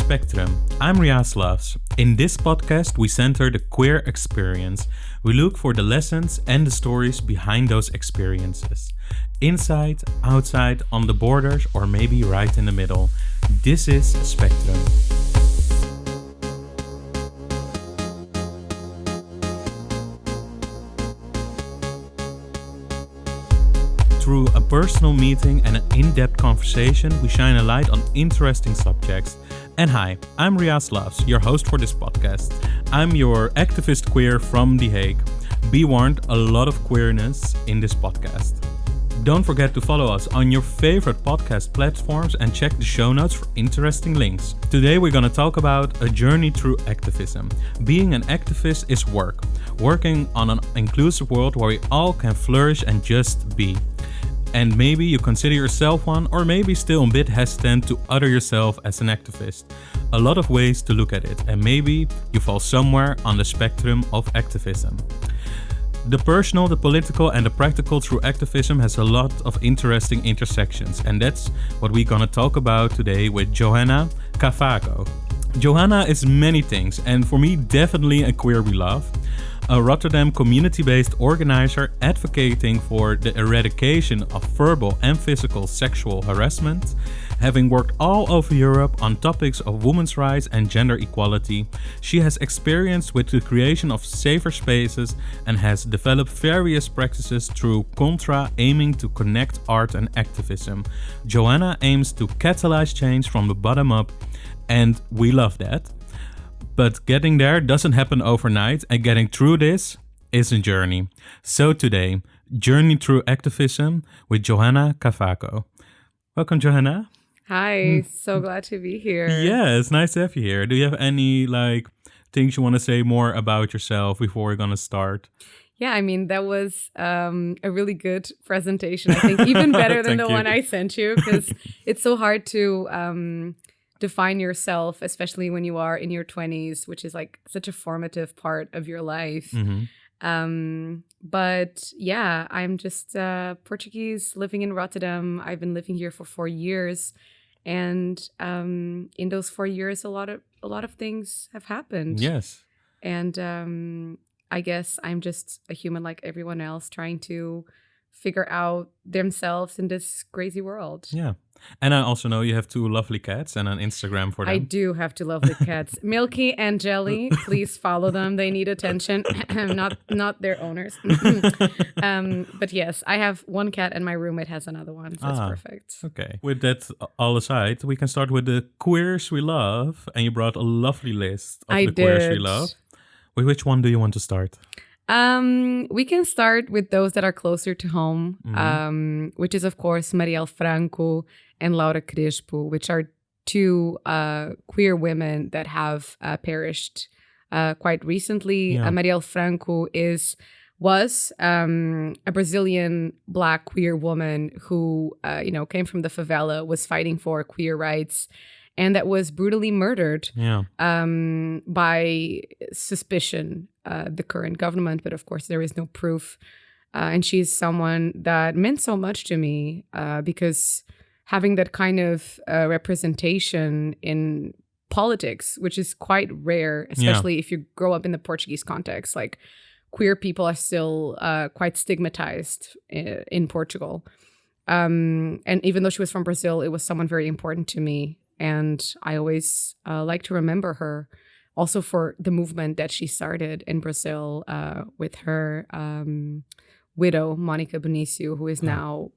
Spectrum. I'm Ria's Loves. In this podcast, we center the queer experience. We look for the lessons and the stories behind those experiences. Inside, outside, on the borders, or maybe right in the middle. This is Spectrum. Through a personal meeting and an in-depth conversation, we shine a light on interesting subjects. And hi, I'm Ria's Loves, your host for this podcast. I'm your activist queer from The Hague. Be warned, a lot of queerness in this podcast. Don't forget to follow us on your favorite podcast platforms and check the show notes for interesting links. Today we're going to talk about a journey through activism. Being an activist is work. Working on an inclusive world where we all can flourish and just be. And maybe you consider yourself one, or maybe still a bit hesitant to utter yourself as an activist. A lot of ways to look at it, and maybe you fall somewhere on the spectrum of activism. The personal, the political, and the practical through activism has a lot of interesting intersections, and that's what we're gonna talk about today with Joana Cavaco. Joana is many things, and for me, definitely a queer beloved. A Rotterdam community-based organizer advocating for the eradication of verbal and physical sexual harassment. Having worked all over Europe on topics of women's rights and gender equality, she has experience with the creation of safer spaces and has developed various practices through Kontra, aiming to connect art and activism. Joana aims to catalyze change from the bottom up, and we love that. But getting there doesn't happen overnight, and getting through this is a journey. So today, Journey Through Activism with Joana Cavaco. Welcome, Joana. Hi, so glad to be here. Yeah, it's nice to have you here. Do you have any things you want to say more about yourself before we're going to start? Yeah, I mean, that was a really good presentation. I think even better than the one I sent you, because it's so hard to define yourself, especially when you are in your 20s, which is like such a formative part of your life. Mm-hmm. But yeah, I'm just Portuguese living in Rotterdam. I've been living here for 4 years. And in those 4 years, a lot of things have happened. Yes. And I guess I'm just a human like everyone else, trying to figure out themselves in this crazy world. Yeah. And I also know you have 2 lovely cats and an Instagram for them. I do have 2 lovely cats, Milky and Jelly. Please follow them. They need attention, not their owners. But yes, I have 1 cat and my roommate has another one. So it's perfect. Okay. With that all aside, we can start with the queers we love. And you brought a lovely list of the queers we love. With which one do you want to start? We can start with those that are closer to home, which is, of course, Marielle Franco and Laura Crespo, which are 2 queer women that have perished quite recently. Yeah. Marielle Franco was a Brazilian Black queer woman who, came from the favela, was fighting for queer rights, and that was brutally murdered by suspicion, the current government. But of course, there is no proof. And she's someone that meant so much to me because having that kind of representation in politics, which is quite rare, especially if you grow up in the Portuguese context, like queer people are still quite stigmatized in Portugal. And even though she was from Brazil, it was someone very important to me. And I always like to remember her also for the movement that she started in Brazil with her widow, Mônica Benico, who is now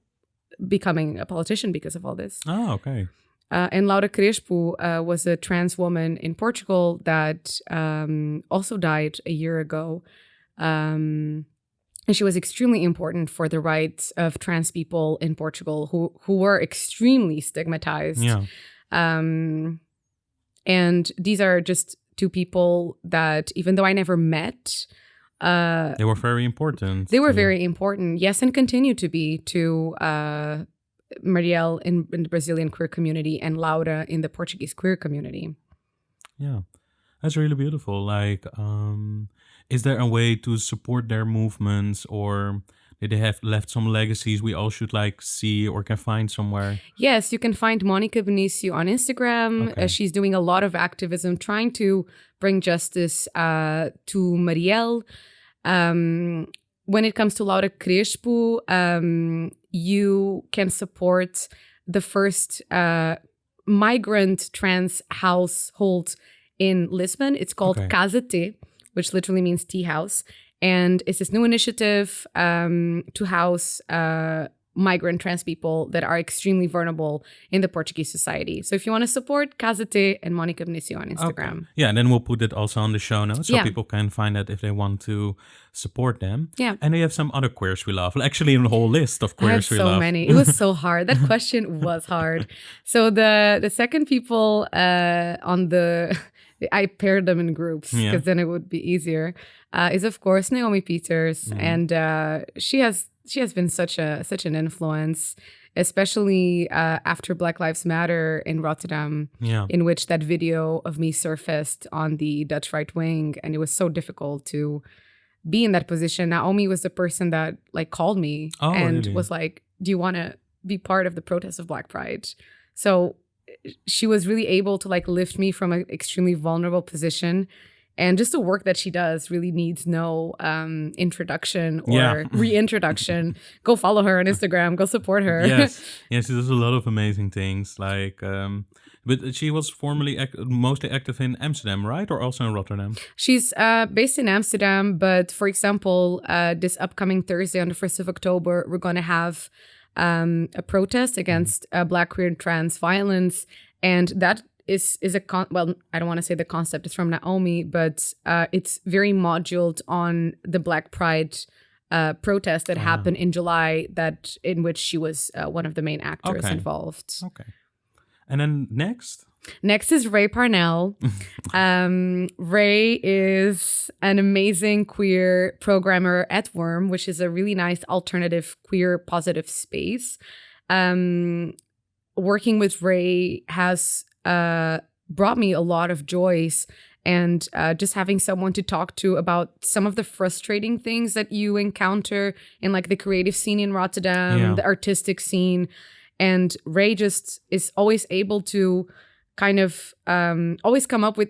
becoming a politician because of all this. Oh, okay. And Laura Crespo was a trans woman in Portugal that also died a year ago. And she was extremely important for the rights of trans people in Portugal who were extremely stigmatized. Yeah. And these are just 2 people that, even though I never met, they were very important. They were very important, yes, and continue to be to Marielle in the Brazilian queer community and Laura in the Portuguese queer community. Yeah, that's really beautiful. Is there a way to support their movements or Did they have left some legacies we all should like see or can find somewhere? Yes, you can find Monica Benico on Instagram. Okay. She's doing a lot of activism, trying to bring justice to Marielle. When it comes to Laura Crespo, you can support the first migrant trans household in Lisbon. It's called Casa T, which literally means tea house. And it's this new initiative to house migrant trans people that are extremely vulnerable in the Portuguese society. So if you want to support Casa T and Monica Benico on Instagram. Okay. Yeah, and then we'll put it also on the show notes so people can find that if they want to support them. Yeah. And they have some other queers we love. Actually, a whole list of queers we love. So many. It was so hard. That question was hard. So the second people on the... I paired them in groups because then it would be easier. Is of course Naomie Pieter, and she has been such an influence, especially after Black Lives Matter in Rotterdam, in which that video of me surfaced on the Dutch right wing, and it was so difficult to be in that position. Naomie was the person that like called me was like, "Do you want to be part of the protest of Black Pride?" So she was really able to like lift me from an extremely vulnerable position. And just the work that she does really needs no introduction or reintroduction. Go follow her on Instagram. Go support her. Yes, she does a lot of amazing things. Like, but she was formerly mostly active in Amsterdam, right? Or also in Rotterdam? She's based in Amsterdam. But for example, this upcoming Thursday on the 1st of October, we're going to have a protest against Black, queer, and trans violence. And that is I don't want to say the concept is from Naomie, but it's very moduled on the Black Pride protest that happened in July, in which she was one of the main actors involved. Okay. And then next? Next is Rae Parnell. Rae is an amazing queer programmer at Worm, which is a really nice alternative queer positive space. Working with Rae has brought me a lot of joys, and just having someone to talk to about some of the frustrating things that you encounter in like the creative scene in Rotterdam, the artistic scene. And Rae just is always able to kind of always come up with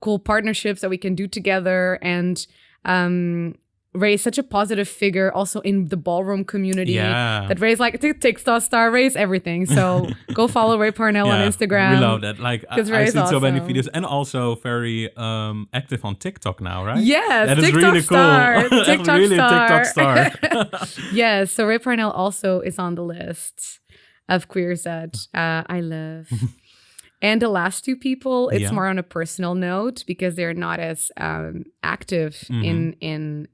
cool partnerships that we can do together. And Rae is such a positive figure also in the ballroom community. That Rae's like TikTok star, Rae's everything. So go follow Rae Parnell on Instagram. We love that. Like I've seen so many videos, and also very active on TikTok now, right? Yes, that TikTok is really star. cool. TikTok really star. a TikTok star. Yes, so Rae Parnell also is on the list of queers that I love. And the last two people, it's more on a personal note because they're not as active in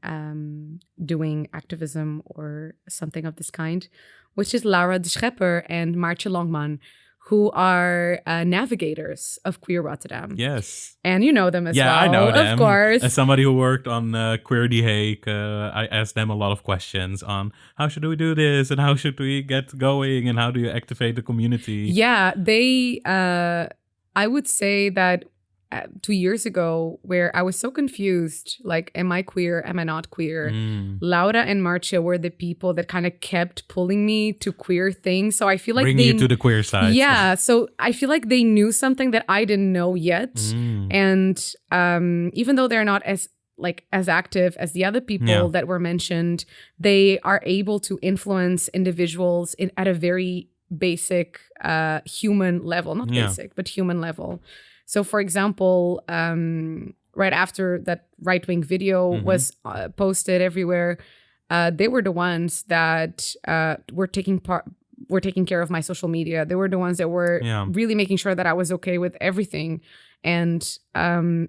doing activism or something of this kind, which is Laura Deschepper and Maartje Longman, who are navigators of Queer Rotterdam. Yes. And you know them as well. Yeah, I know them. Of course. As somebody who worked on Queer The Hague, I asked them a lot of questions on how should we do this and how should we get going and how do you activate the community? Yeah, they, I would say that 2 years ago, where I was so confused, like, am I queer? Am I not queer? Laura and Maartje were the people that kind of kept pulling me to queer things. So I feel like bringing you to the queer side. Yeah. So I feel like they knew something that I didn't know yet. And even though they're not as active as the other people that were mentioned, they are able to influence individuals at a very basic human level, not basic, but human level. So, for example, right after that right-wing video was posted everywhere, they were the ones that were taking care of my social media. They were the ones that were really making sure that I was okay with everything. And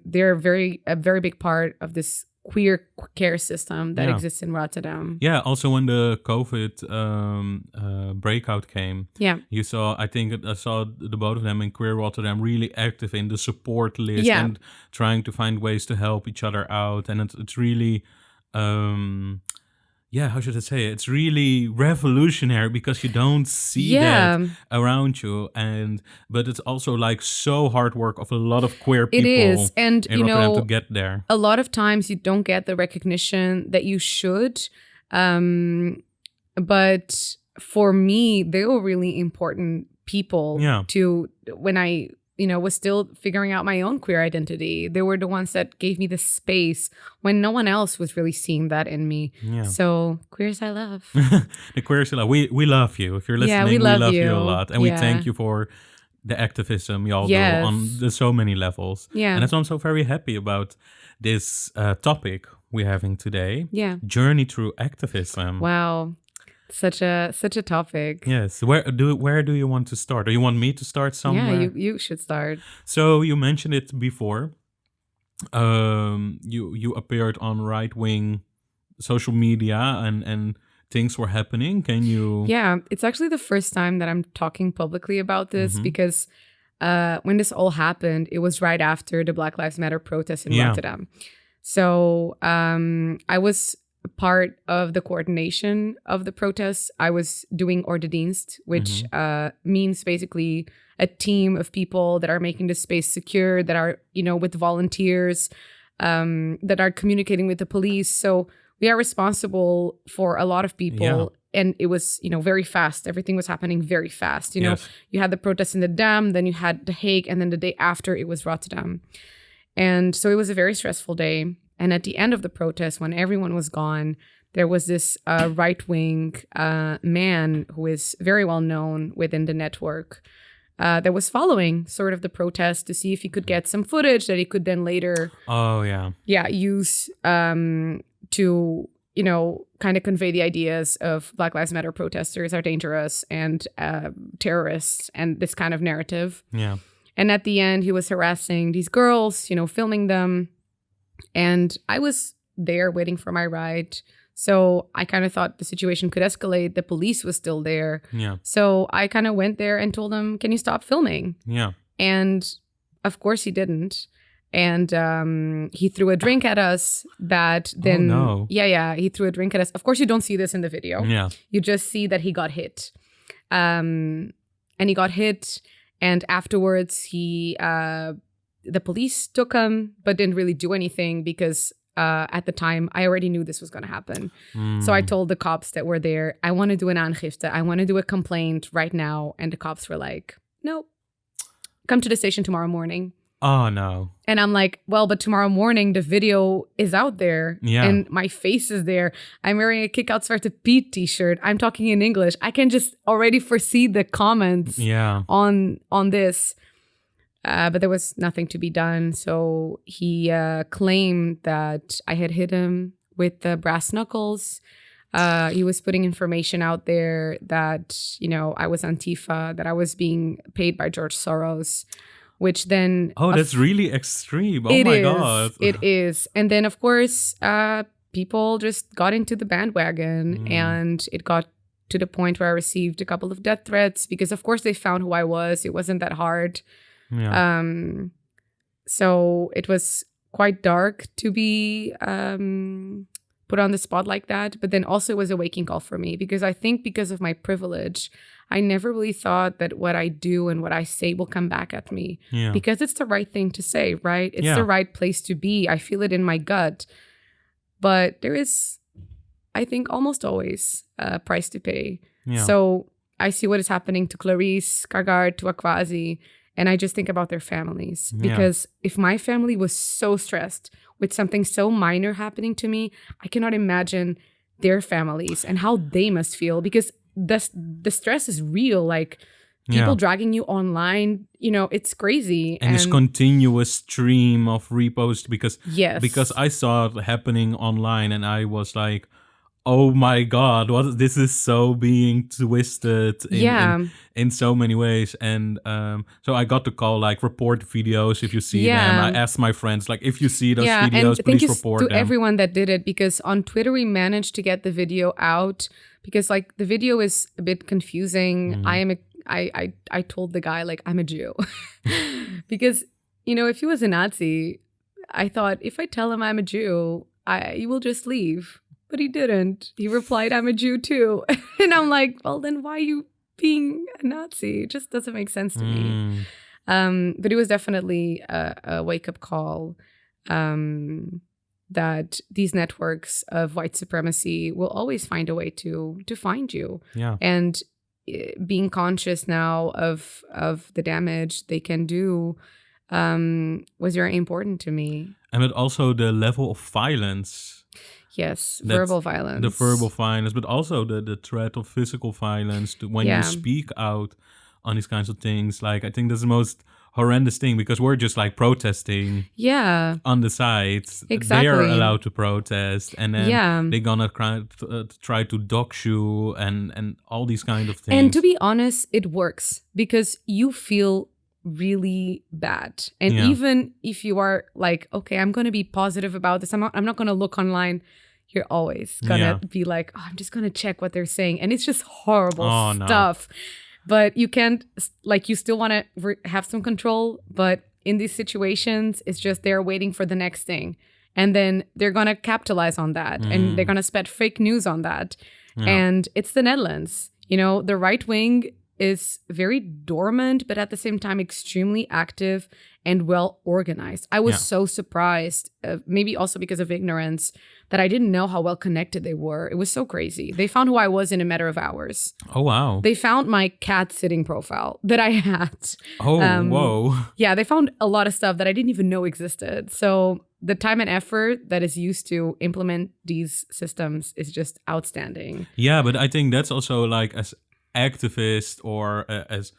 they're a very big part of this queer care system that exists in Rotterdam. Yeah, also when the COVID breakout came, you saw, I saw the both of them in Queer Rotterdam really active in the support list and trying to find ways to help each other out. And it's really, how should I say it? It's really revolutionary because you don't see that around you. But it's also like so hard work of a lot of queer people. It is. And, in Rotterdam to get there. A lot of times you don't get the recognition that you should. But for me, they were really important people to when I was still figuring out my own queer identity. They were the ones that gave me the space when no one else was really seeing that in me. Yeah. So queers I love. The queers I love. We love you. If you're listening, we love you a lot. And we thank you for the activism y'all do on so many levels. Yeah. And that's why I'm so very happy about this topic we're having today. Yeah. Journey through activism. Wow. Such a topic. Yes. Where do you want to start? Do you want me to start somewhere? Yeah, you should start. So you mentioned it before. You appeared on right-wing social media and things were happening. Can you? Yeah, it's actually the first time that I'm talking publicly about this because when this all happened, it was right after the Black Lives Matter protests in Rotterdam. So I was part of the coordination of the protests. I was doing Ordendienst, which means basically a team of people that are making the space secure, that are, with volunteers, that are communicating with the police. So we are responsible for a lot of people. Yeah. And it was, very fast. Everything was happening very fast. You had the protests in the Dam, then you had The Hague, and then the day after it was Rotterdam. And so it was a very stressful day. And at the end of the protest, when everyone was gone, there was this right-wing man who is very well known within the network that was following sort of the protest to see if he could get some footage that he could then later use to, kind of convey the ideas of Black Lives Matter protesters are dangerous and terrorists and this kind of narrative. Yeah. And at the end, he was harassing these girls, filming them. And I was there waiting for my ride. So I kind of thought the situation could escalate. The police was still there. Yeah. So I kind of went there and told him, can you stop filming? Yeah. And of course he didn't. And he threw a drink at us that then... Oh, no. Yeah, he threw a drink at us. Of course you don't see this in the video. Yeah. You just see that he got hit. And he got hit. And afterwards the police took him, but didn't really do anything because at the time, I already knew this was going to happen. So I told the cops that were there, I want to do an aangifte. I want to do a complaint right now. And the cops were like, no, come to the station tomorrow morning. Oh, no. And I'm like, well, but tomorrow morning, the video is out there. Yeah. And my face is there. I'm wearing a Kick Out Zwarte Piet t-shirt. I'm talking in English. I can just already foresee the comments on this. But there was nothing to be done. So he claimed that I had hit him with the brass knuckles. He was putting information out there that, I was Antifa, that I was being paid by George Soros, which then... Oh, that's really extreme. Oh, my God. It is. And then, of course, people just got into the bandwagon and it got to the point where I received a couple of death threats because, of course, they found who I was. It wasn't that hard. Yeah. So it was quite dark to be put on the spot like that. But then also it was a waking call for me because I think because of my privilege, I never really thought that what I do and what I say will come back at me because it's the right thing to say, right? It's the right place to be. I feel it in my gut. But there is, I think, almost always a price to pay. Yeah. So I see what is happening to Clarice, Kargard, to Akwasi. And I just think about their families because if my family was so stressed with something so minor happening to me, I cannot imagine their families and how they must feel because the stress is real. Like people dragging you online, it's crazy. And this continuous stream of reposts because I saw it happening online and I was like, oh my God, this is so being twisted in so many ways. And so I got to call, report videos if you see them. I asked my friends, if you see those videos, and please report them. To everyone that did it, because on Twitter, we managed to get the video out because the video is a bit confusing. I told the guy, I'm a Jew. Because, if he was a Nazi, I thought if I tell him I'm a Jew, he will just leave. But he didn't. He replied, I'm a Jew too. And I'm like, well, then why are you being a Nazi? It just doesn't make sense to me. But it was definitely a wake-up call. that these networks of white supremacy will always find a way to find you. Yeah. And being conscious now of the damage they can do was very important to me. And but also the level of violence. Yes, verbal violence. The verbal violence, but also the threat of physical violence when you speak out on these kinds of things. Like, I think that's the most horrendous thing, because we're just like protesting on the sides. Exactly. They are allowed to protest, and then they're gonna try to dox you and all these kind of things. And to be honest, it works because you feel really bad. And even if you are like, okay, I'm going to be positive about this, I'm not going to look online, you're always going to be like, oh, I'm just going to check what they're saying. And it's just horrible stuff. No. But you can't, like, you still want to have some control. But in these situations, it's just they're waiting for the next thing. And then they're going to capitalize on that. And they're going to spread fake news on that. And it's the Netherlands. You know, the right wing is very dormant, but at the same time extremely active and well organized. I was so surprised, maybe also because of ignorance, that I didn't know how well connected they were. It was so crazy. They found who I was in a matter of hours. Oh, wow. They found my cat sitting profile that I had. Oh, whoa. Yeah, they found a lot of stuff that I didn't even know existed. So the time and effort that is used to implement these systems is just outstanding. Yeah, but I think that's also like as activist or as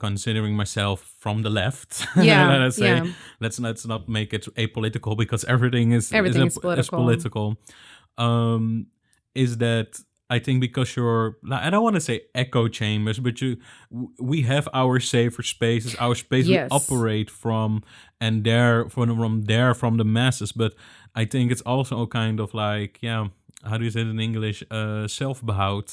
considering myself from the left. Let's say let's not make it apolitical, because everything is political. Is that I think because you're, I don't want to say echo chambers, but we have our safer spaces, our space we operate from, and from the masses. But I think it's also a kind of like, how do you say it in English? Self-behoud.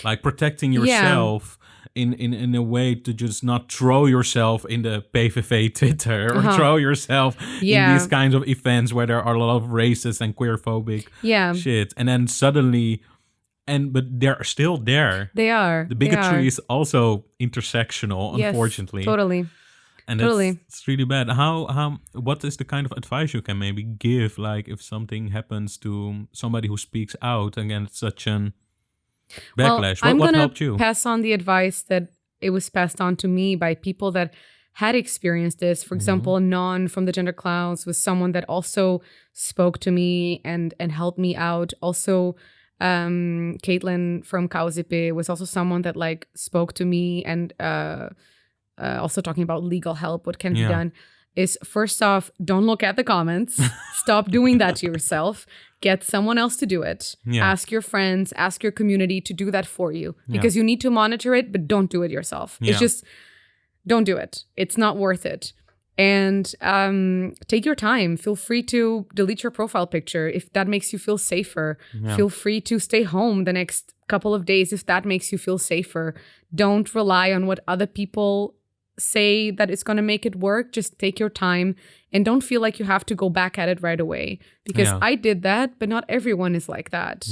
Like protecting yourself in a way to just not throw yourself in the PVV Twitter or throw yourself in these kinds of events where there are a lot of racist and queerphobic shit. And then suddenly, but they're still there. They are. The bigotry is also intersectional, unfortunately. Totally. And it's really bad. What is the kind of advice you can maybe give, like if something happens to somebody who speaks out against such an backlash? Well, what helped you? I'm going to pass on the advice that it was passed on to me by people that had experienced this. For example, Non from the Gender Clouds was someone that also spoke to me and helped me out. Also, Caitlin from Kauzipe was also someone that like spoke to me and also talking about legal help, what can be done. Is first off, don't look at the comments. Stop doing that to yourself. Get someone else to do it. Ask your friends, ask your community to do that for you, because you need to monitor it, but don't do it yourself. It's just, don't do it. It's not worth it. And take your time. Feel free to delete your profile picture if that makes you feel safer. Feel free to stay home the next couple of days if that makes you feel safer. Don't rely on what other people say that it's going to make it work. Just take your time and don't feel like you have to go back at it right away, because I did that, but not everyone is like that.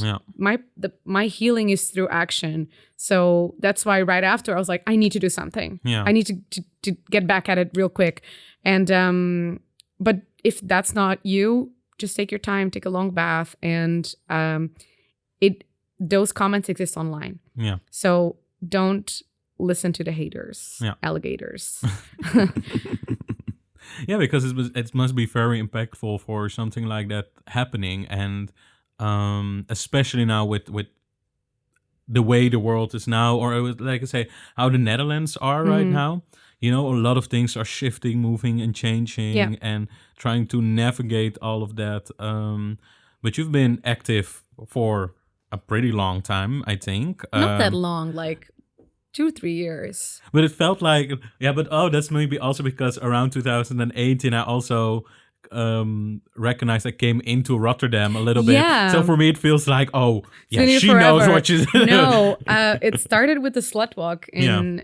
My healing is through action. So that's why right after I was like, I need to do something. I need to get back at it real quick. And but if that's not you, just take your time, take a long bath, and those comments exist online. So don't listen to the haters, alligators. Because it must be very impactful for something like that happening, and especially now with the way the world is now, or like I say, how the Netherlands are right now. You know, a lot of things are shifting, moving, and changing, and trying to navigate all of that. But you've been active for a pretty long time, I think. Not that long, like 2-3 years. But it felt like, that's maybe also because around 2018, I also recognized I came into Rotterdam a little bit. So for me, it feels like, she knows what she's doing. No, it started with the slut walk in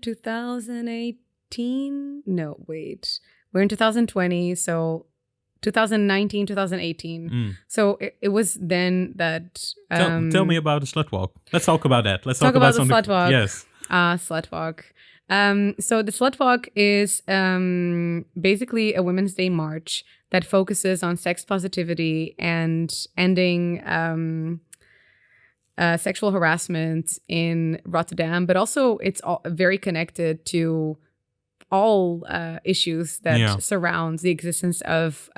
2018. No, wait. We're in 2020, so 2019, 2018. So it was then that... Tell me about the slut walk. Let's talk about that. Let's talk about the slut walk. Yes. Slut walk. So the Slut Walk is basically a Women's Day march that focuses on sex positivity and ending sexual harassment in Rotterdam, but also it's very connected to all issues that surrounds the existence of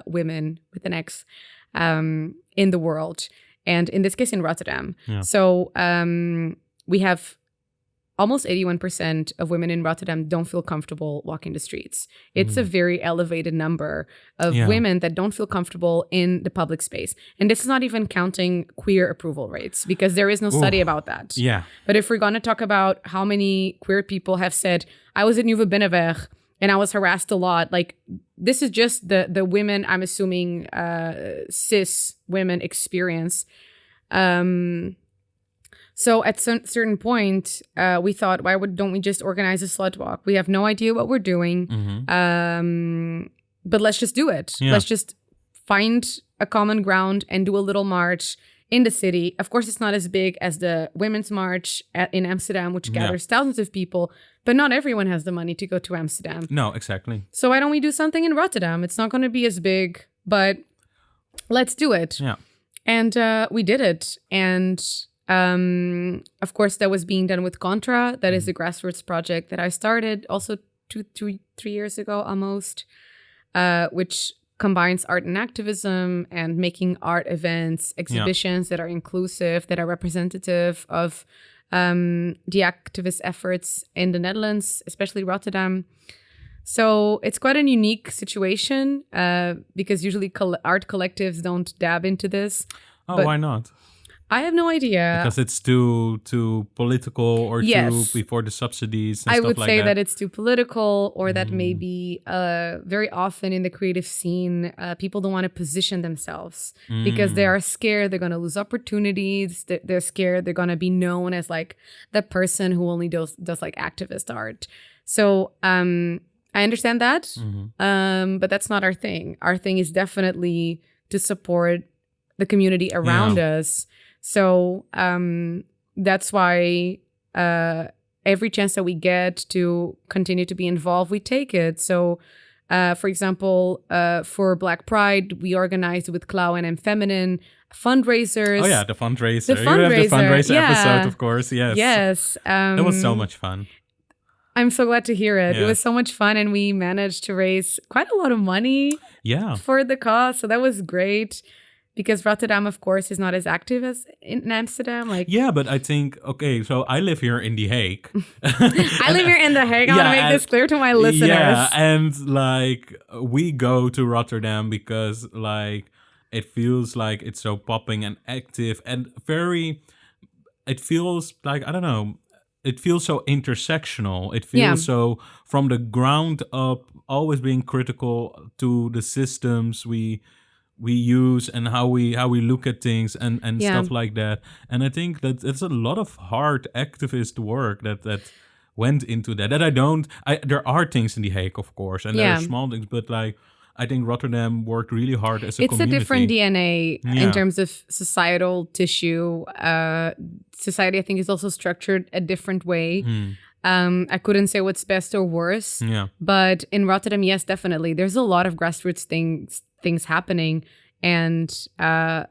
women with an X in the world, and in this case in Rotterdam. Yeah. So we have almost 81% of women in Rotterdam don't feel comfortable walking the streets. It's a very elevated number of women that don't feel comfortable in the public space. And this is not even counting queer approval rates, because there is no study about that. Yeah. But if we're going to talk about how many queer people have said, I was at Nieuwe Binnenweg and I was harassed a lot, like this is just the women, I'm assuming cis women experience. So at some certain point, we thought, don't we just organize a slut walk? We have no idea what we're doing, but let's just do it. Yeah. Let's just find a common ground and do a little march in the city. Of course, it's not as big as the Women's March in Amsterdam, which gathers thousands of people, but not everyone has the money to go to Amsterdam. No, exactly. So why don't we do something in Rotterdam? It's not going to be as big, but let's do it. Yeah. And we did it. And of course, that was being done with Kontra. That is a grassroots project that I started also 3 years ago almost, which combines art and activism and making art events, exhibitions that are inclusive, that are representative of the activist efforts in the Netherlands, especially Rotterdam. So it's quite a unique situation because usually art collectives don't dab into this. Oh, why not? I have no idea. Because it's too political or too before the subsidies and I stuff like that. would say that it's too political, or that maybe very often in the creative scene, people don't want to position themselves because they are scared they're going to lose opportunities. They're scared they're going to be known as like the person who only does like activist art. So I understand that, but that's not our thing. Our thing is definitely to support the community around us. So that's why every chance that we get to continue to be involved, we take it. So, for example, for Black Pride, we organized with Klauw and Feminine fundraisers. Oh, yeah, the fundraiser. You have the fundraiser episode, of course. Yes. Yes. It was so much fun. I'm so glad to hear it. Yeah. It was so much fun, and we managed to raise quite a lot of money for the cause. So that was great. Because Rotterdam, of course, is not as active as in Amsterdam. But I think, so I live here in The Hague. I live here in The Hague. I want to make this clear to my listeners. Yeah, and we go to Rotterdam because it feels like it's so popping and active and it feels like, I don't know, it feels so intersectional. It feels so from the ground up, always being critical to the systems we use and how we look at things and stuff like that. And I think that it's a lot of hard activist work that went into that. There are things in The Hague, of course, and there are small things, but I think Rotterdam worked really hard as a community. It's a different DNA in terms of societal tissue. Society, I think, is also structured a different way. I couldn't say what's best or worse, but in Rotterdam, yes, definitely. There's a lot of grassroots things happening. And to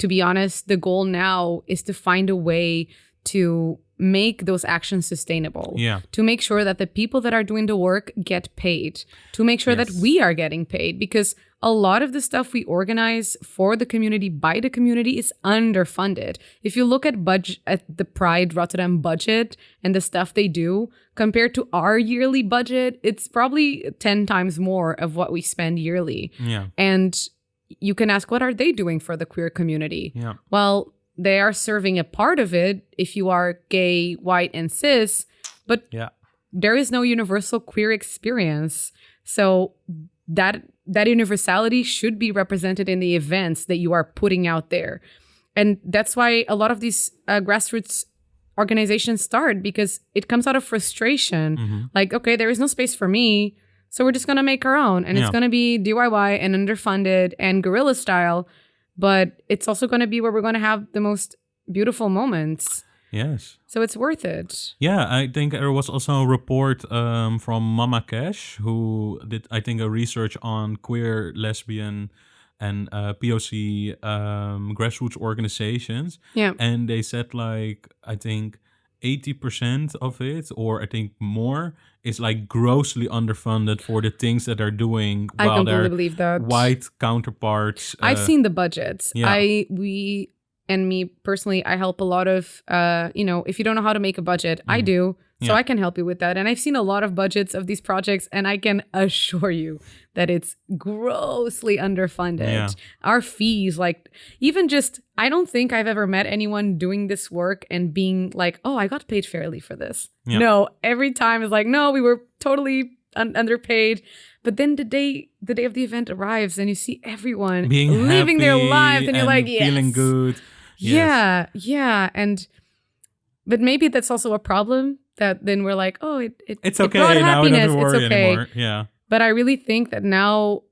be honest, the goal now is to find a way to make those actions sustainable, to make sure that the people that are doing the work get paid, to make sure that we are getting paid, because a lot of the stuff we organize for the community, by the community, is underfunded. If you look at the Pride Rotterdam budget and the stuff they do, compared to our yearly budget, it's probably 10 times more of what we spend yearly. Yeah. And you can ask, what are they doing for the queer community? Yeah. Well, they are serving a part of it if you are gay, white, and cis, but there is no universal queer experience. So that universality should be represented in the events that you are putting out there. And that's why a lot of these grassroots organizations start, because it comes out of frustration. Okay, there is no space for me, so we're just going to make our own. And it's going to be DIY and underfunded and guerrilla style. But it's also going to be where we're going to have the most beautiful moments. Yes. So it's worth it. Yeah, I think there was also a report from Mama Cash, who did, I think, a research on queer, lesbian, and POC grassroots organizations. Yeah. And they said, like, I think 80% of it, or I think more, is like grossly underfunded for the things that they're doing I while completely their believe that. white counterparts. I've seen the budgets. Yeah. And me personally, I help a lot of, if you don't know how to make a budget, I do. So Yeah. I can help you with that. And I've seen a lot of budgets of these projects, and I can assure you that it's grossly underfunded. Yeah. Our fees, like, even just, I don't think I've ever met anyone doing this work and being like, oh, I got paid fairly for this. Yeah. No, every time it's like, no, we were totally underpaid. But then the day of the event arrives and you see everyone Being living their happy lives, and you're like, yes. feeling good. Yeah, yeah. But maybe that's also a problem, that then we're like, oh, It's it okay. brought Now we don't have happiness. to worry It's okay. anymore. Yeah. But I really think that now,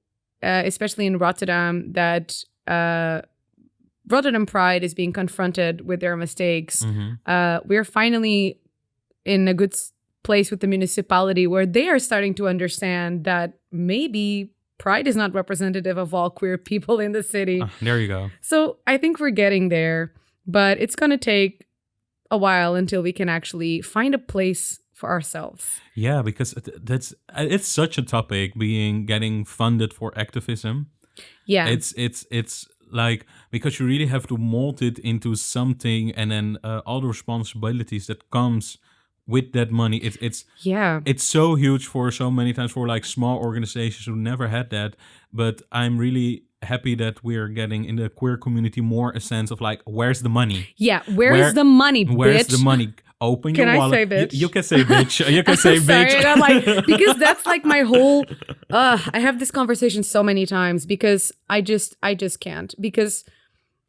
especially in Rotterdam, that Rotterdam Pride is being confronted with their mistakes. Mm-hmm. We're finally in a good place with the municipality, where they are starting to understand that maybe Pride is not representative of all queer people in the city. There you go. So I think we're getting there, but it's going to take a while until we can actually find a place for ourselves. Yeah, because it's such a topic, getting funded for activism. Yeah. It's like, because you really have to mold it into something, and then all the responsibilities that comes with that money. It's so huge for so many times for like small organizations who never had that. But I'm really happy that we're getting in the queer community more a sense of like, where's the money? Yeah, where's the money, bitch? Where's the money? Open your wallet. Can I say bitch? You can say bitch. You can say I'm sorry, bitch. and I'm like, because that's like my whole. I have this conversation so many times because I just can't, because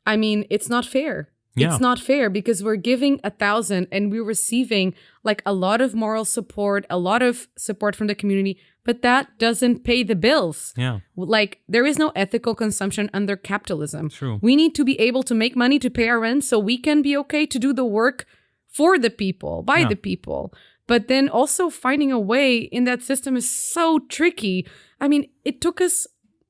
I mean, it's not fair. Yeah. It's not fair, because we're giving 1,000 and we're receiving like a lot of moral support, a lot of support from the community, but that doesn't pay the bills. Yeah. Like, there is no ethical consumption under capitalism. True. We need to be able to make money to pay our rent so we can be okay to do the work for the people, by the people. But then also finding a way in that system is so tricky. I mean, it took us,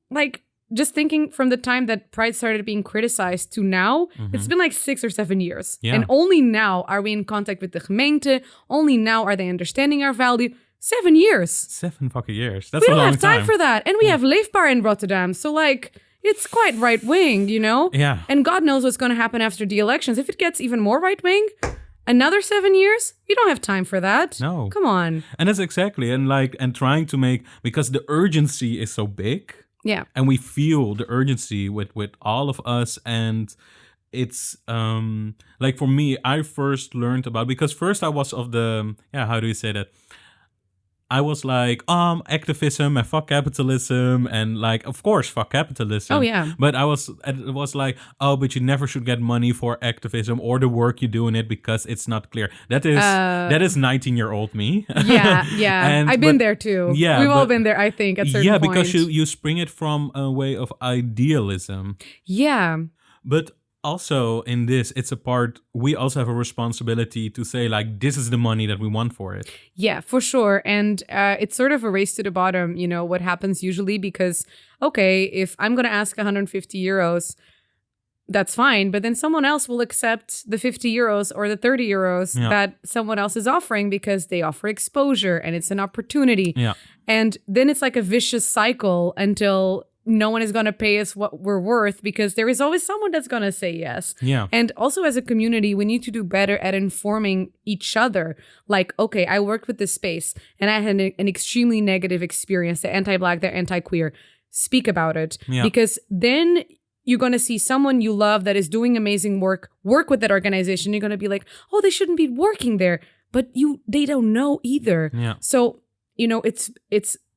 like, just thinking from the time that Pride started being criticized to now, it's been like 6 or 7 years. Yeah. And only now are we in contact with the gemeente. Only now are they understanding our value. 7 years. 7 fucking years. That's We a don't long have time for that. And we have Leefbaar in Rotterdam. So, like, it's quite right-wing, you know? Yeah. And God knows what's going to happen after the elections. If it gets even more right-wing, another 7 years? We don't have time for that. No. Come on. And that's exactly, and trying to make, because the urgency is so big. Yeah. And we feel the urgency with all of us. And it's like, for me, I first learned about, because first I was of the, how do you say that? I was like, activism and fuck capitalism, and like, of course, fuck capitalism. Oh, yeah. But it was like, oh, but you never should get money for activism or the work you do in it, because it's not clear. That is 19-year-old me. Yeah. I've been there too. Yeah, We've all been there, I think, at certain point. Because you spring it from a way of idealism. Yeah. But also in this, it's a part, we also have a responsibility to say, like, this is the money that we want for it. Yeah, for sure. And it's sort of a race to the bottom, you know, what happens usually, because, okay, if I'm going to ask 150 euros, that's fine. But then someone else will accept the 50 euros or the 30 euros that someone else is offering, because they offer exposure and it's an opportunity. Yeah. And then it's like a vicious cycle until no one is going to pay us what we're worth, because there is always someone that's going to say yes. Yeah. And also, as a community, we need to do better at informing each other. Like, okay, I worked with this space and I had an extremely negative experience. They're anti-Black, they're anti-queer. Speak about it. Yeah. Because then you're going to see someone you love that is doing amazing work with that organization. You're going to be like, oh, they shouldn't be working there. But they don't know either. Yeah. So, you know, it's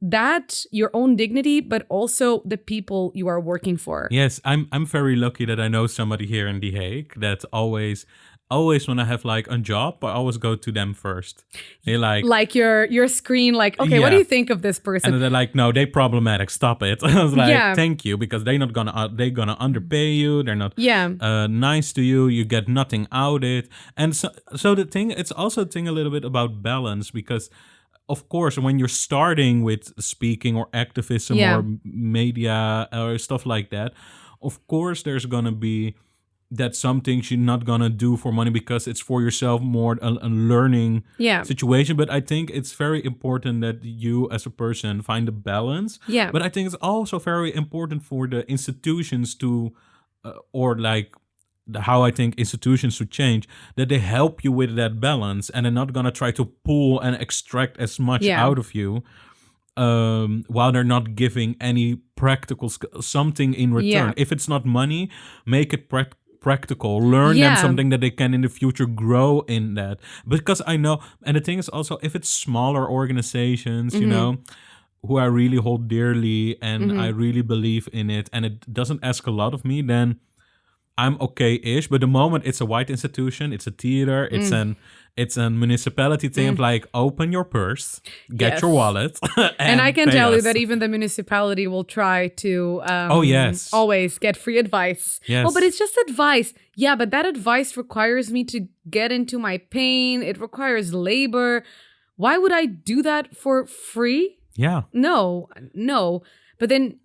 that, your own dignity, but also the people you are working for. Yes, I'm very lucky that I know somebody here in The Hague that always always when I have like a job, I always go to them first. They like your screen, like, okay, what do you think of this person? And they're like, no, they problematic. Stop it. I was like, Yeah. thank you, because they're not gonna they're gonna underpay you. They're not Yeah. nice to you. You get nothing out it. And so the thing, it's also a thing a little bit about balance, because of course, when you're starting with speaking or activism Yeah. or media or stuff like that, of course, there's gonna be that some things you're not gonna do for money because it's for yourself, more a learning Yeah. situation. But I think it's very important that you as a person find a balance. Yeah. But I think it's also very important for the institutions to, or like how I think institutions should change, that they help you with that balance, and they're not gonna try to pull and extract as much Yeah. out of you, while they're not giving any practical something in return. Yeah. If it's not money, make it practical. Learn Yeah. them something that they can in the future grow in that. Because I know, and the thing is also, if it's smaller organizations, you know, who I really hold dearly and I really believe in it, and it doesn't ask a lot of me, then I'm okay-ish. But the moment it's a white institution, it's a theater, it's a municipality thing, like, open your purse, get Yes. your wallet, And I can pay tell you us. that even the municipality will try to yes. always get free advice. Yes. Oh, but it's just advice. Yeah, but that advice requires me to get into my pain. It requires labor. Why would I do that for free? Yeah. No. But then,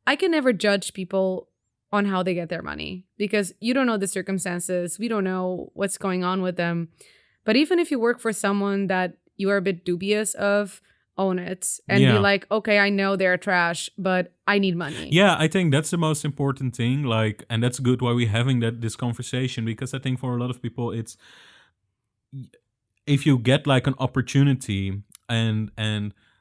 I can never judge people on how they get their money, because you don't know the circumstances. We don't know what's going on with them. But even if you work for someone that you are a bit dubious of, own it and be like, okay, I know they're trash, but I need money. Yeah, I think that's the most important thing. Like, and that's good why we're having this conversation, because I think for a lot of people, it's, if you get like an opportunity, and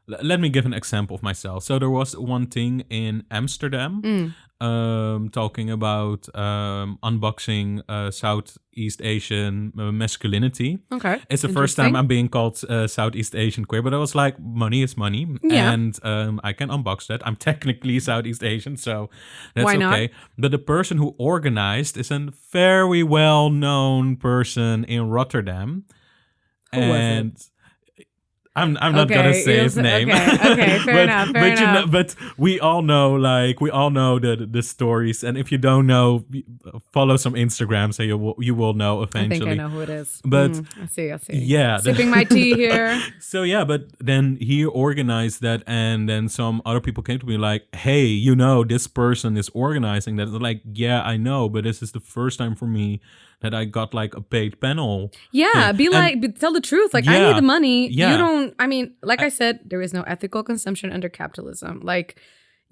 let me give an example of myself. So there was one thing in Amsterdam, talking about unboxing Southeast Asian masculinity. Okay. It's the first time I'm being called Southeast Asian queer, but I was like, money is money, and I can unbox that. I'm technically Southeast Asian, so that's Why not? okay. But the person who organized is a very well-known person in Rotterdam. Who was it? I'm not gonna say his name. Okay, fair enough. But we all know the stories, and if you don't know, follow some Instagram, so you will know eventually. I think I know who it is. But I see. Yeah, Sipping my tea here. So yeah, but then he organized that, and then some other people came to me like, hey, this person is organizing that. Like, yeah, I know, but this is the first time for me that I got like a paid panel. Yeah, thing. tell the truth. Like, I Yeah, need the money. yeah. You don't, like I said, there is no ethical consumption under capitalism. Like,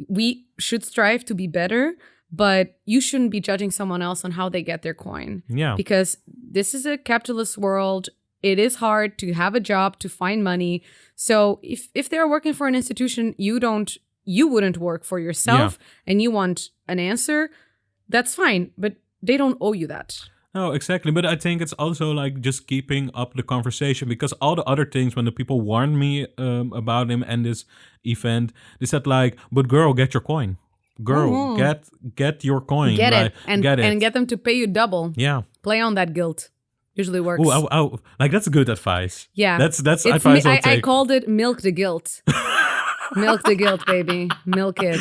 we should strive to be better, but you shouldn't be judging someone else on how they get their coin. Yeah. Because this is a capitalist world. It is hard to have a job, to find money. So if they're working for an institution, you wouldn't work for yourself, and you want an answer, that's fine. But they don't owe you that. No, exactly. But I think it's also like just keeping up the conversation, because all the other things, when the people warned me about him and this event, they said like, but girl, get your coin. Girl, get your coin. Get like, it. And get it. And get them to pay you double. Yeah. Play on that guilt. Usually works. Like, that's good advice. Yeah. That's advice I'll take. I called it milk the guilt. Milk the guilt, baby. Milk it.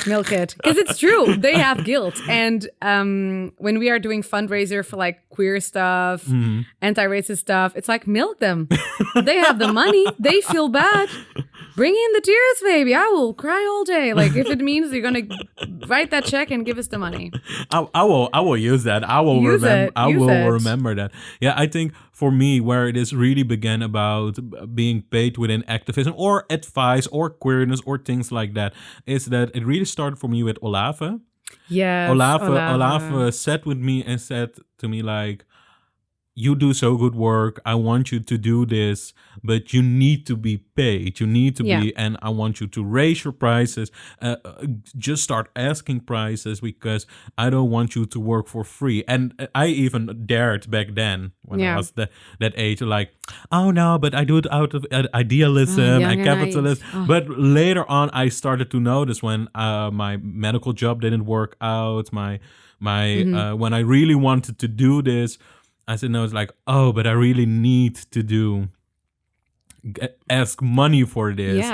Milk it. Because it's true. They have guilt. And when we are doing fundraiser for like queer stuff, anti-racist stuff, it's like, milk them. They have the money. They feel bad. Bring in the tears, baby. I will cry all day. Like, if it means you're going to write that check and give us the money. I will use that. I will remember that. Yeah, I think for me, where it is really began about being paid within activism or advice or queerness or things like that, is that it really started for me with Olave. Yes. Olave sat with me and said to me like, you do so good work. I want you to do this, but you need to be paid. You need to be, and I want you to raise your prices. Just start asking prices because I don't want you to work for free. And I even dared back then when I was that age, like, oh no, but I do it out of idealism and capitalism. But later on, I started to notice when my medical job didn't work out, my when I really wanted to do this, I said, no, it's like, oh, but I really need to ask money for this.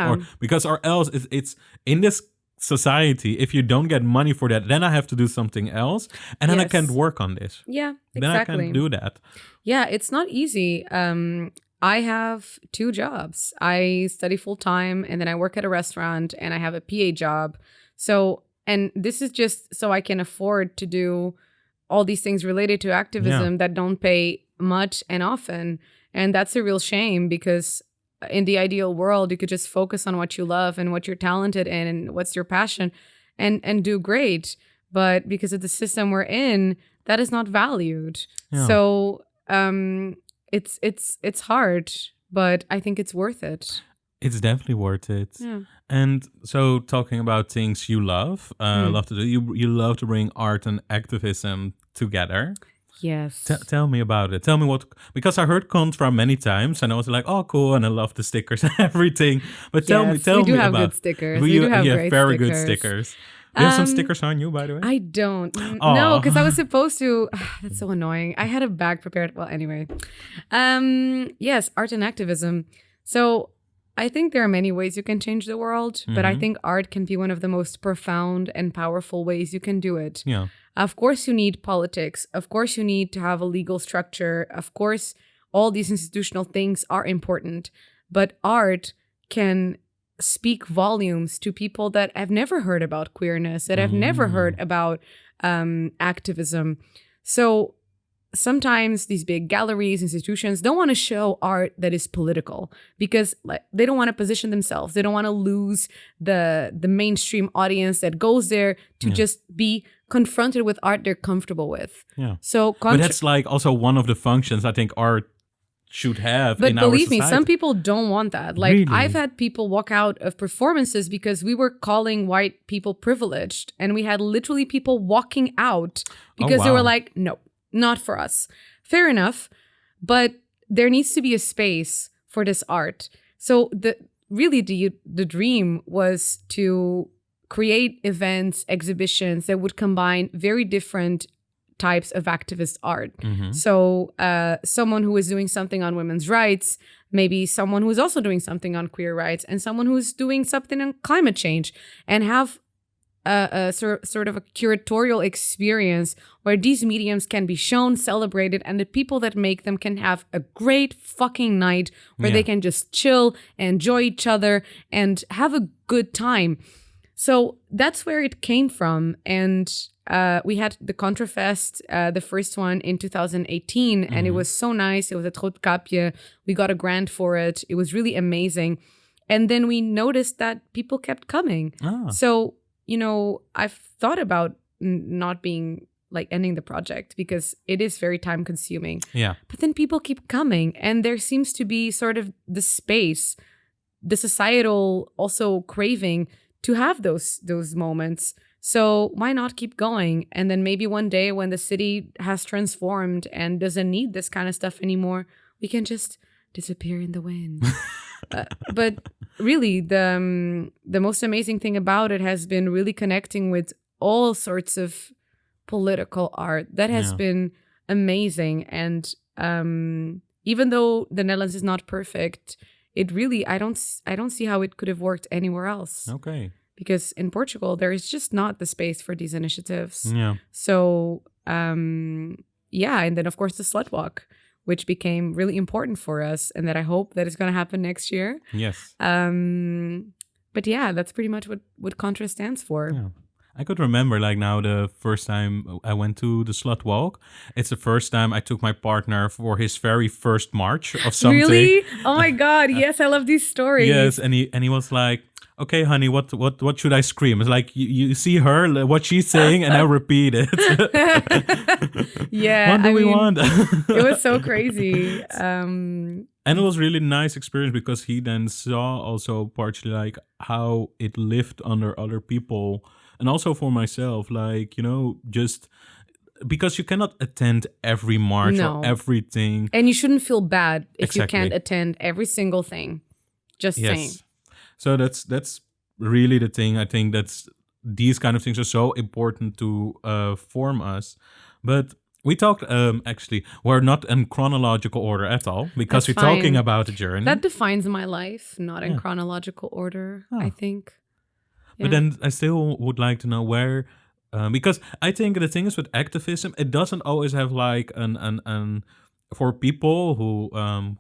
Or else it's in this society, if you don't get money for that, then I have to do something else. And then I can't work on this. Yeah, exactly. Then I can't do that. Yeah, it's not easy. I have 2 jobs. I study full time and then I work at a restaurant and I have a PA job. So, and this is just so I can afford to do all these things related to activism that don't pay much and often. And that's a real shame because in the ideal world, you could just focus on what you love and what you're talented in and what's your passion and do great. But because of the system we're in, that is not valued. Yeah. So it's hard, but I think it's worth it. It's definitely worth it. Yeah. And so talking about things you love to do, you love to bring art and activism together. Yes. Tell me about it. Tell me what, because I heard Kontra many times and I was like, oh, cool. And I love the stickers and everything. But tell me about. We do have good stickers. We do have great very stickers. Good stickers. Do you have some stickers on you, by the way? I don't. No, because I was supposed to. That's so annoying. I had a bag prepared. Well, anyway. Yes, art and activism. So I think there are many ways you can change the world, but I think art can be one of the most profound and powerful ways you can do it. Yeah. Of course, you need politics. Of course, you need to have a legal structure. Of course, all these institutional things are important, but art can speak volumes to people that have never heard about queerness, that have never heard about activism. So sometimes these big galleries, institutions don't want to show art that is political because they don't want to position themselves. They don't want to lose the mainstream audience that goes there to just be confronted with art they're comfortable with. Yeah. So but that's like also one of the functions I think art should have in our society. But believe me, some people don't want that. Like, really? I've had people walk out of performances because we were calling white people privileged, and we had literally people walking out because they were like, no, not for us. Fair enough, but there needs to be a space for this art. So the dream was to create events, exhibitions that would combine very different types of activist art. So someone who is doing something on women's rights, maybe someone who is also doing something on queer rights, and someone who's doing something on climate change, and have a sort of a curatorial experience where these mediums can be shown, celebrated, and the people that make them can have a great fucking night where they can just chill, enjoy each other, and have a good time. So that's where it came from. And we had the Contrafest, the first one in 2018, and it was so nice. It was at Roodkapje. We got a grant for it. It was really amazing. And then we noticed that people kept coming. So, you know, I've thought about not being like ending the project because it is very time consuming. Yeah. But then people keep coming, and there seems to be sort of the space, the societal also craving to have those moments. So why not keep going? And then maybe one day when the city has transformed and doesn't need this kind of stuff anymore, we can just disappear in the wind. But really, the most amazing thing about it has been really connecting with all sorts of political art. That has been amazing. And even though the Netherlands is not perfect, it really, I don't see how it could have worked anywhere else. Okay. Because in Portugal, there is just not the space for these initiatives. Yeah. So, and then of course the Slut Walk, which became really important for us, and that I hope that is going to happen next year. Yes. But yeah, that's pretty much what Kontra stands for. Yeah. I could remember like now the first time I went to the Slut Walk. It's the first time I took my partner for his very first march of something. Really? Oh my God. Yes, I love these stories. Yes, and he was like, okay, honey, what should I scream? It's like you see her, what she's saying, and I repeat it. Yeah. What do we want? It was so crazy. And it was really nice experience because he then saw also partially like how it lived under other people, and also for myself, like, you know, just because you cannot attend every march No. or everything. And you shouldn't feel bad if you Exactly. can't attend every single thing. Just saying. So that's really the thing. I think that's these kind of things are so important to form us. But we talked actually we're not in chronological order at all because That's we're talking fine. about a journey. That defines my life, not in Yeah. chronological order, Oh. I think. But then I still would like to know where, because I think the thing is with activism, it doesn't always have like an for people who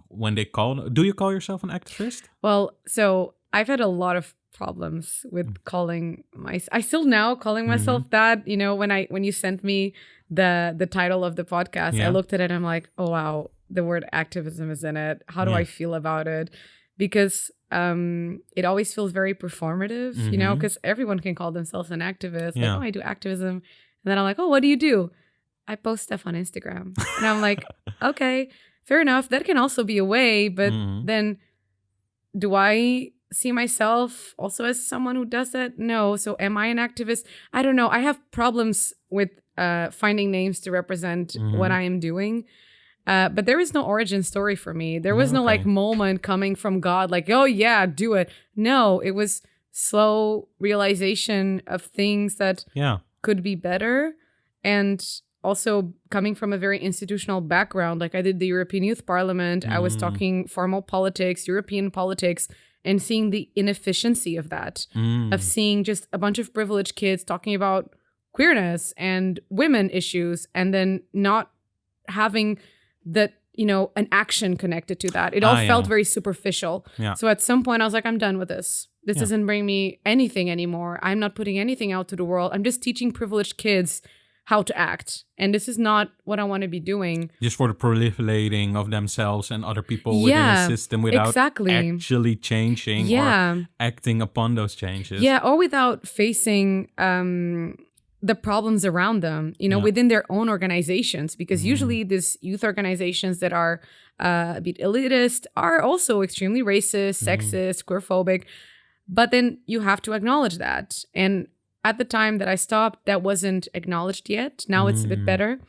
when they do you call yourself an activist? Well, so I've had a lot of problems with calling I still now calling myself that. You know, when you sent me the title of the podcast, Yeah. I looked at it and I'm like, oh wow, the word activism is in it. How do Yeah. I feel about it? Because it always feels very performative, you know, because everyone can call themselves an activist. Yeah. Like, oh, I do activism. And then I'm like, oh, what do you do? I post stuff on Instagram. And I'm like, okay, fair enough. That can also be a way. But then do I see myself also as someone who does that? No. So am I an activist? I don't know. I have problems with finding names to represent what I am doing. But there is no origin story for me. There was no Okay. like moment coming from God, like, oh yeah, do it. No, it was slow realization of things that Yeah. could be better. And also coming from a very institutional background, like I did the European Youth Parliament, I was talking formal politics, European politics, and seeing the inefficiency of that, of seeing just a bunch of privileged kids talking about queerness and women issues, and then not having that, you know, an action connected to that. It all yeah. felt very superficial. Yeah. So at some point I was like, I'm done with this. This Yeah. doesn't bring me anything anymore. I'm not putting anything out to the world. I'm just teaching privileged kids how to act. And this is not what I want to be doing. Just for the proliferating of themselves and other people within Yeah, the system without exactly. actually changing or acting upon those changes. Yeah, or without facing the problems around them, you know, within their own organizations. Because usually these youth organizations that are a bit elitist are also extremely racist, sexist, queerphobic. But then you have to acknowledge that. And at the time that I stopped, that wasn't acknowledged yet. Now it's a bit better.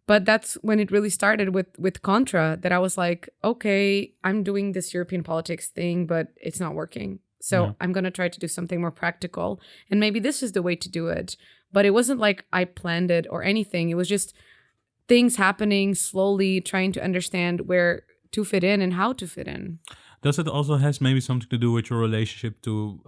But that's when it really started with Kontra, that I was like, okay, I'm doing this European politics thing, but it's not working. So I'm going to try to do something more practical. And maybe this is the way to do it. But it wasn't like I planned it or anything. It was just things happening slowly, trying to understand where to fit in and how to fit in. Does it also has maybe something to do with your relationship to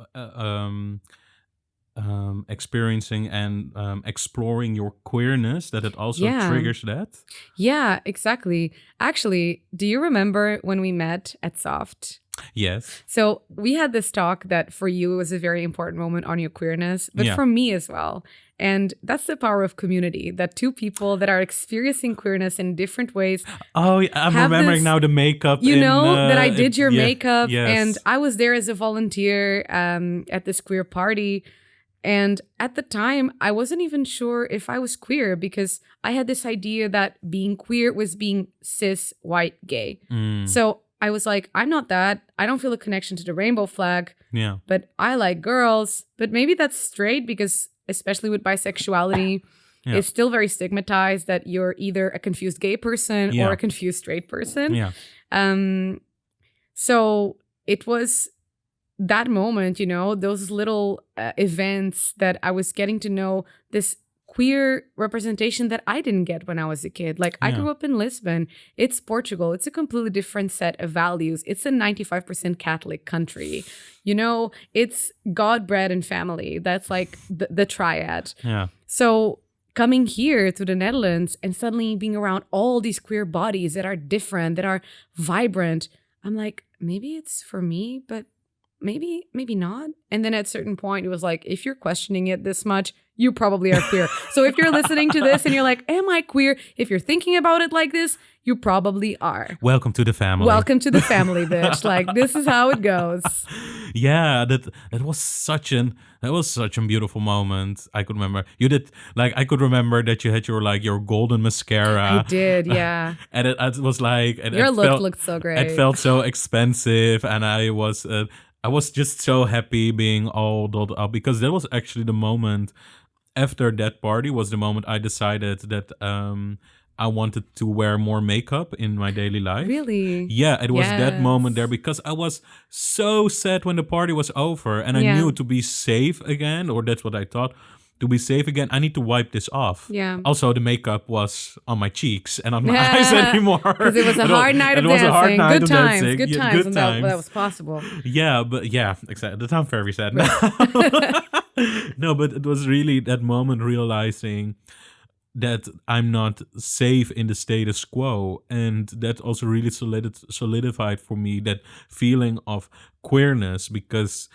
experiencing and exploring your queerness, that it also triggers that? Yeah, exactly. Actually, do you remember when we met at Soft? Yes. So we had this talk that for you was a very important moment on your queerness, but for me as well. And that's the power of community, that two people that are experiencing queerness in different ways. Oh, I'm remembering now the makeup. You know, that I did your makeup, yes. and I was there as a volunteer at this queer party. And at the time, I wasn't even sure if I was queer, because I had this idea that being queer was being cis, white, gay. So I was like, I'm not that. I don't feel a connection to the rainbow flag. Yeah. But I like girls. But maybe that's straight, because especially with bisexuality, it's still very stigmatized that you're either a confused gay person or a confused straight person. Yeah. So it was that moment, you know, those little events that I was getting to know this queer representation that I didn't get when I was a kid. Like, I grew up in Lisbon. It's Portugal. It's a completely different set of values. It's a 95% Catholic country. You know, it's God, bread, and family. That's like the triad. Yeah. So coming here to the Netherlands and suddenly being around all these queer bodies that are different, that are vibrant, I'm like, maybe it's for me, but maybe not. And then at a certain point, it was like, if you're questioning it this much, you probably are queer. So if you're listening to this and you're like, am I queer? If you're thinking about it like this, you probably are. Welcome to the family. Welcome to the family, bitch. Like, this is how it goes. Yeah, that was such a beautiful moment. I could remember you did, like, I could remember that you had your golden mascara. I did, yeah. And it was like, and your look looked so great. It felt so expensive, and I was just so happy being all dolled up, because that was actually the moment after that party was the moment I decided that I wanted to wear more makeup in my daily life. Really? Yeah, it was that moment there, because I was so sad when the party was over, and I knew to be safe again, or that's what I thought, to be safe again, I need to wipe this off. Yeah. Also, the makeup was on my cheeks and on my eyes anymore. Because it was a hard night of dancing. Good times. Good times when that was possible. Yeah, but yeah, exactly. The time very sad now. No, but it was really that moment realizing that I'm not safe in the status quo, and that also really solidified for me that feeling of queerness, because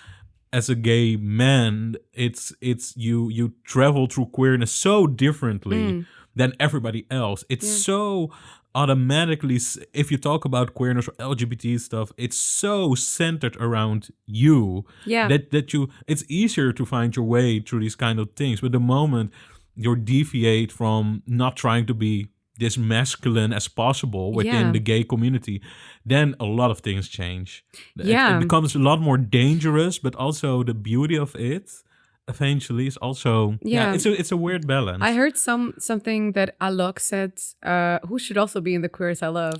as a gay man, it's you travel through queerness so differently than everybody else. It's so automatically, if you talk about queerness or LGBT stuff, it's so centered around you that you, it's easier to find your way through these kind of things. But the moment you deviate from not trying to be this masculine as possible within the gay community, then a lot of things change. It becomes a lot more dangerous, but also the beauty of it eventually is also it's a weird balance. I heard something that Alok said, who should also be in the Queers I Love.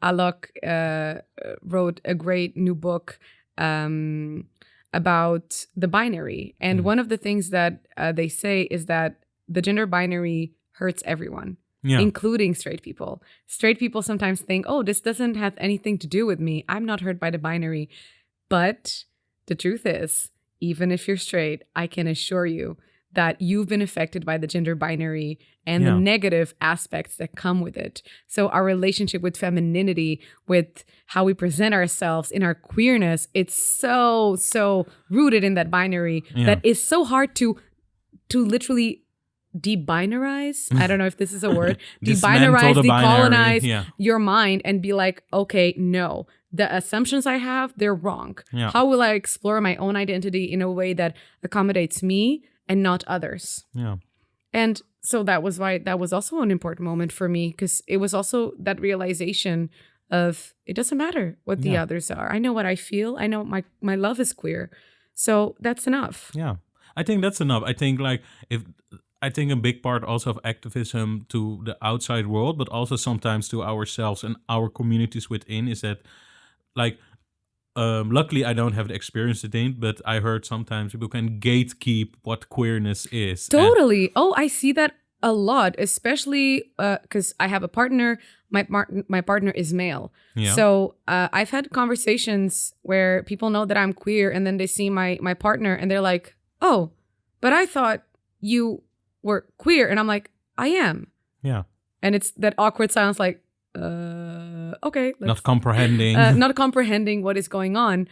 Alok wrote a great new book about the binary, and one of the things that they say is that the gender binary hurts everyone, including straight people. Straight people sometimes think, oh, this doesn't have anything to do with me, I'm not hurt by the binary. But the truth is, even if you're straight, I can assure you that you've been affected by the gender binary and the negative aspects that come with it. So our relationship with femininity, with how we present ourselves in our queerness, it's so rooted in that binary that is so hard to literally debinarize. I don't know if this is a word. Debinarize, decolonize your mind and be like, okay, no, the assumptions I have, they're wrong. How will I explore my own identity in a way that accommodates me and not others? And so that was why that was also an important moment for me, because it was also that realization of it doesn't matter what the others are. I know what I feel. I know my love is queer. So that's enough. Yeah, I think that's enough. I think a big part also of activism to the outside world, but also sometimes to ourselves and our communities within, is that, like, luckily I don't have the experience to date, but I heard sometimes people can gatekeep what queerness is. Totally. I see that a lot, especially because I have a partner. My partner is male. So I've had conversations where people know that I'm queer, and then they see my partner and they're like, oh, but I thought you were queer. And I'm like, I am. Yeah. And it's that awkward silence, like, okay. Not comprehending. Not comprehending what is going on.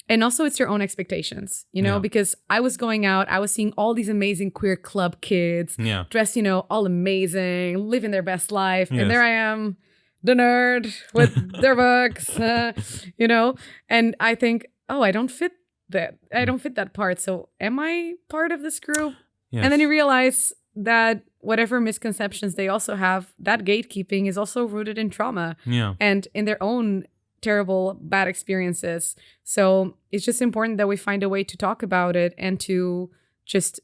And also it's your own expectations, because I was going out, I was seeing all these amazing queer club kids dressed, all amazing, living their best life. Yes. And there I am, the nerd with their books, and I think, oh, I don't fit that. I don't fit that part. So am I part of this group? Yes. And then you realize that whatever misconceptions they also have, that gatekeeping is also rooted in trauma and in their own terrible, bad experiences. So it's just important that we find a way to talk about it and to just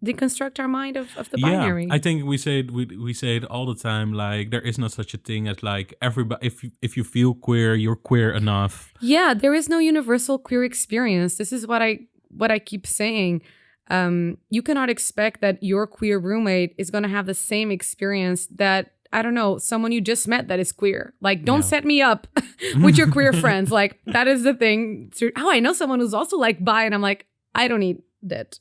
deconstruct our mind of the binary. I think we say it all the time, like, there is no such a thing as, like, everybody, if you feel queer, you're queer enough. Yeah, there is no universal queer experience. This is what I keep saying. You cannot expect that your queer roommate is going to have the same experience that, I don't know, someone you just met that is queer. Like, don't set me up with your queer friends. Like, that is the thing. Oh, I know someone who's also like bi, and I'm like, I don't need that.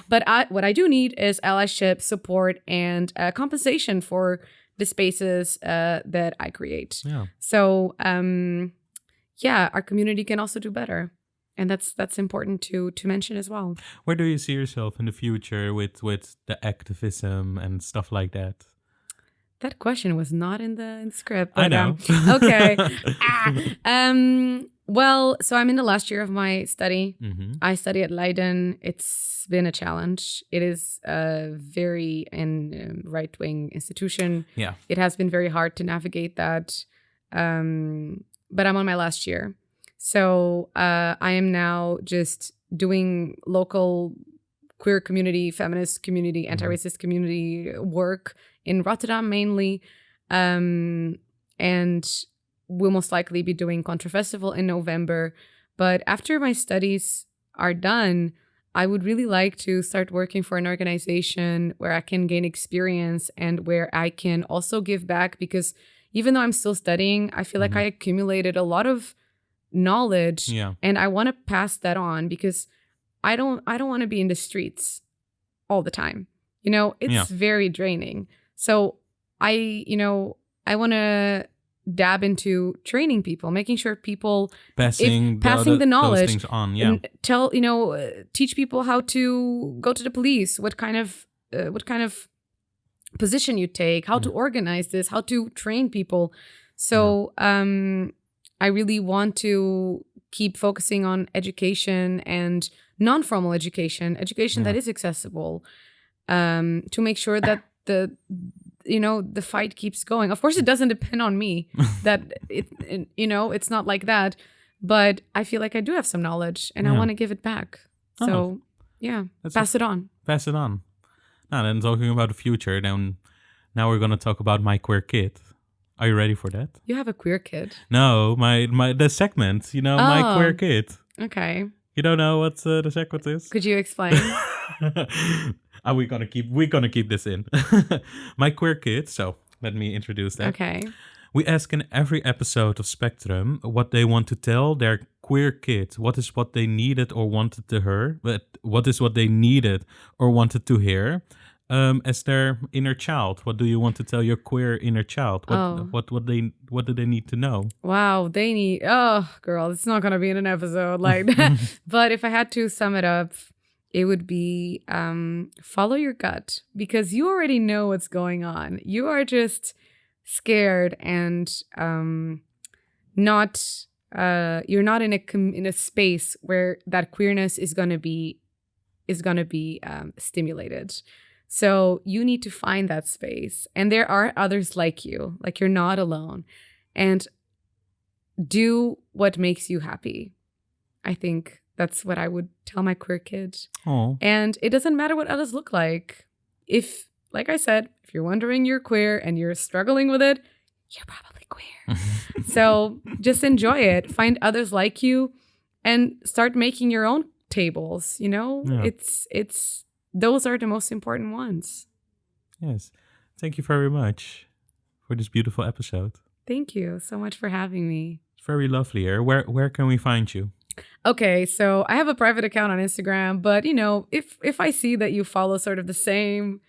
But what I do need is allyship, support, and compensation for the spaces that I create. So, our community can also do better. And that's important to mention as well. Where do you see yourself in the future with the activism and stuff like that? That question was not in the script. But, I know. Okay. Well, so I'm in the last year of my study. Mm-hmm. I study at Leiden. It's been a challenge. It is a very right-wing institution. Yeah. It has been very hard to navigate that. But I'm on my last year. So I am now just doing local queer community, feminist community, anti-racist community work in Rotterdam mainly. And we'll most likely be doing Kontra Festival in November. But after my studies are done, I would really like to start working for an organization where I can gain experience and where I can also give back, because even though I'm still studying, I feel like I accumulated a lot of knowledge, and I want to pass that on, because I don't want to be in the streets all the time. It's very draining. So I want to dab into training people, making sure people passing the knowledge those things on, and teach people how to go to the police, what kind of position you take, how to organize this, how to train people. So I really want to keep focusing on education and non-formal education that is accessible, to make sure that the fight keeps going. Of course, it doesn't depend on me. That it's not like that. But I feel like I do have some knowledge, and I want to give it back. So pass it on. Pass it on. Now then, talking about the future, now we're gonna talk about my queer kid. Are you ready for that? You have a queer kid? No, the segment. My queer kid. Okay. You don't know what the segment is? Could you explain? We're gonna keep this in. My queer kid. So let me introduce that. Okay. We ask in every episode of Spectrum what they want to tell their queer kid. What is what they needed or wanted to hear? But what is what they needed or wanted to hear? As their inner child. What do you want to tell your queer inner child? What do they need to know? Wow, they need. Oh, girl, it's not gonna be in an episode like that. But if I had to sum it up, it would be follow your gut, because you already know what's going on. You are just scared and not. You're not in a space where that queerness is gonna be stimulated. So you need to find that space. And there are others like you. Like, you're not alone. And do what makes you happy. I think that's what I would tell my queer kid. Oh. And it doesn't matter what others look like. If, like I said, if you're wondering you're queer and you're struggling with it, you're probably queer. So just enjoy it. Find others like you and start making your own tables. It's those are the most important ones. Yes. Thank you very much for this beautiful episode. Thank you so much for having me. It's very lovely here. Where can we find you? Okay, so I have a private account on Instagram, but if I see that you follow sort of the same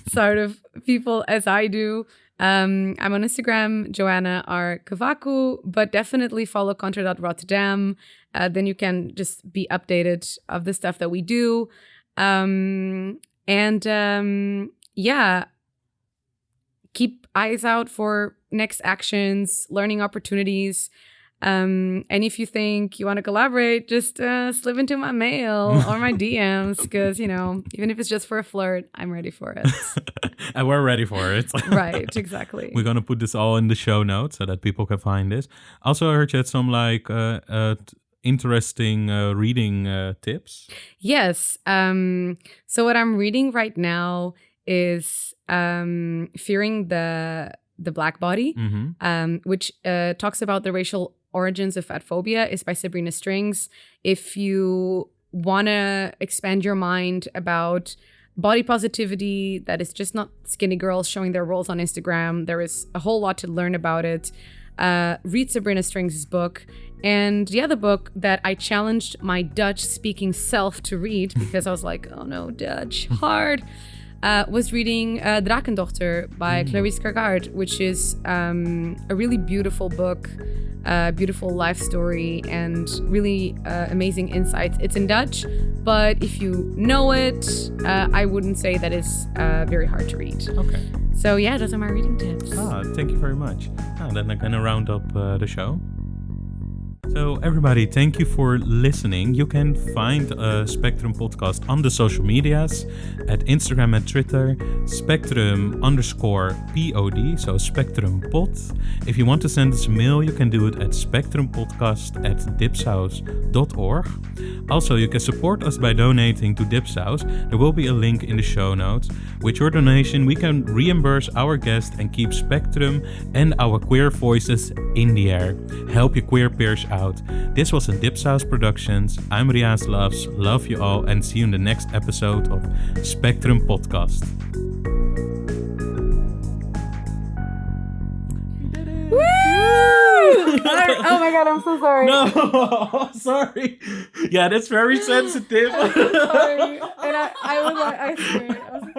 sort of people as I do, I'm on Instagram, Joana R. Cavaco, but definitely follow Kontra.Rotterdam. Then you can just be updated of the stuff that we do. Keep eyes out for next actions, learning opportunities. And if you think you want to collaborate, just slip into my mail or my DMs, because, even if it's just for a flirt, I'm ready for it. And we're ready for it. Right, exactly. We're going to put this all in the show notes so that people can find this. Also, I heard you had some interesting reading tips. Yes. So what I'm reading right now is Fearing the Black Body, which talks about the racial origins of fatphobia. Is by Sabrina Strings. If you want to expand your mind about body positivity, that is just not skinny girls showing their rolls on Instagram, there is a whole lot to learn about it. Read Sabrina Strings' book. And the other book that I challenged my Dutch-speaking self to read, because I was like, oh no, Dutch, hard, was reading Drakendochter by Clarice Cargard, which is a really beautiful book, beautiful life story, and really amazing insights. It's in Dutch, but if you know it, I wouldn't say that it's very hard to read. Okay. So yeah, those are my reading tips. Thank you very much. Then I'm gonna round up the show. So everybody, thank you for listening. You can find Spectrum Podcast on the social medias at Instagram and Twitter, Spectrum_pod, so Spectrum Pod. If you want to send us a mail, you can do it at spectrumpodcast@dipsaus.org. Also, you can support us by donating to Dipsaus. There will be a link in the show notes. With your donation, we can reimburse our guests and keep Spectrum and our queer voices in the air. Help your queer peers out. This was a Dipsaus Productions. I'm Ria's Loves. Love you all and see you in the next episode of Spectrum Podcast. Woo! Oh my god, I'm so sorry. No, sorry. Yeah, that's very sensitive. I'm so sorry. And I was like, I swear.